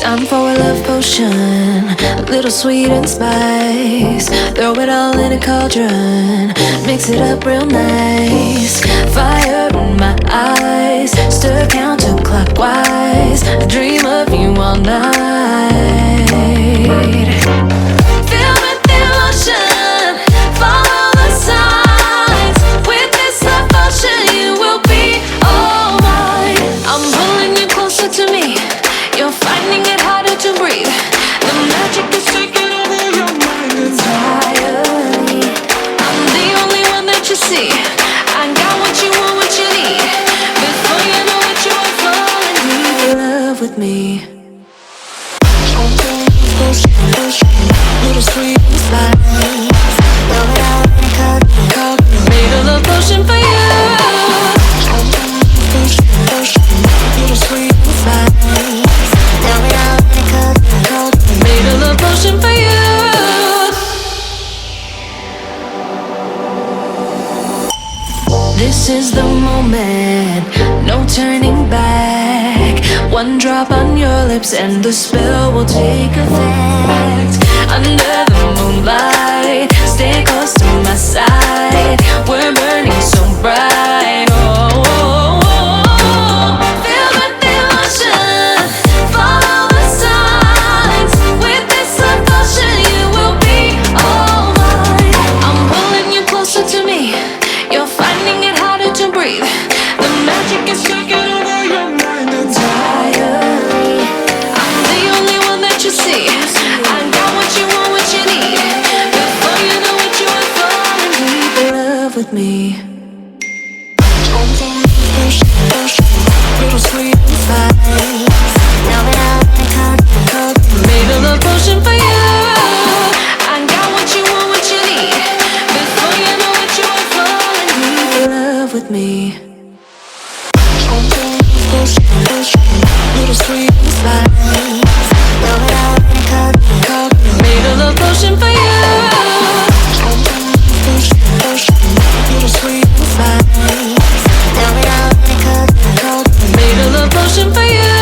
Time for a love potion, a little sweet and spice. Throw it all in a cauldron, mix it up real nice. Fire in my eyes, stir counterclockwise. I dream of you all night. Filled with emotion, follow the signs. With this love potion, you will be all mine. I'm pulling you closer to me. You're finding it harder to breathe. The magic is taking over your mind entirely. I'm the only one that you see. I got what you want, what you need. Before you know it, you are falling deep in love with me. Little sweet spice. Made a love potion for you. Little sweet spice. Made a love potion for you. This is the moment, no turning back. One drop on your lips and the spell will take effect. Under the moonlight, stay close to my side. We're burning so bright. Oh, oh, oh, oh. Filled with emotion, follow the signs. With this love potion, you will be all mine. I'm pulling you closer to me. You're finding it harder to breathe. The magic is taking over your mind entirely. I'm the only one that you see. I got what you want, what you need. Before you know it, you are falling deep in love with me. Little sweet spice. Made a love potion for you. I got what you want, what you need. Before you know it, you are falling deep in love with me. Little sweet spice. Made a love potion for you. Little sweet spice. Made a love potion for you.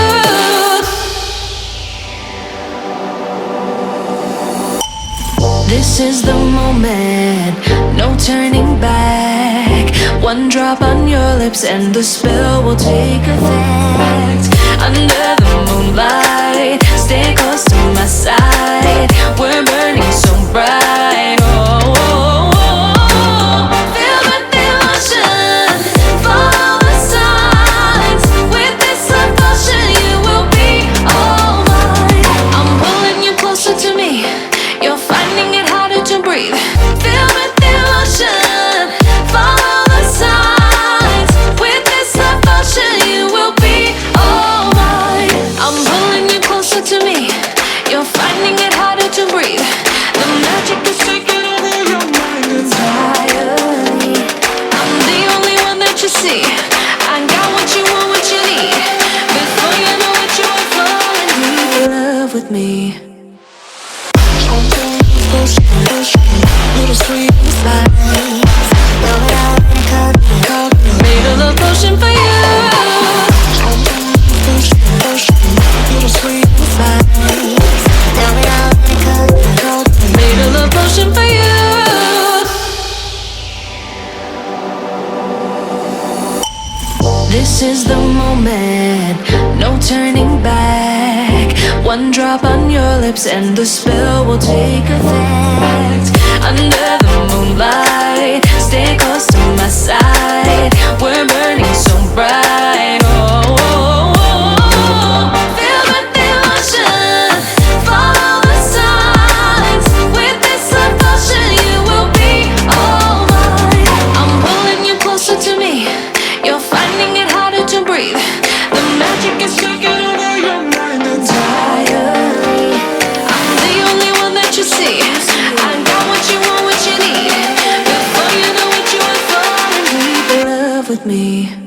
This is the moment, no turning back. One drop on your lips and the spell will take effect. Under the moonlight, stay close to my side. We're burning so bright. Oh, oh, oh, oh. Filled with emotion, follow the signs. With this love potion, you will be all mine. I'm pulling you closer to me. You're finding it harder to breathe. Filled with emotion, follow the signs. With this love potion, you will be all mine. I'm pulling you closer to me. You're finding it harder to breathe. The magic is taking over your mind entirely. I'm the only one that you see. I got what you want, what you need. Before you know it, you are falling deep in love with me. Little sweet spice. Made a love potion for you. Little sweet spice. Made a love potion for you. This is the moment, no turning back. One drop on your lips and the spell will take effect. Under the moonlight, stay close to my side. We're burning so bright. Oh, oh, oh, oh. Filled with emotion, follow the signs. With this love potion, you will be all mine. I'm pulling you closer to me. You're finding it harder to breathe. The magic is taking over your mind entirely. I'm the only one that you see. I got what you want, what you need. Before you know it, you are falling deep in love with me.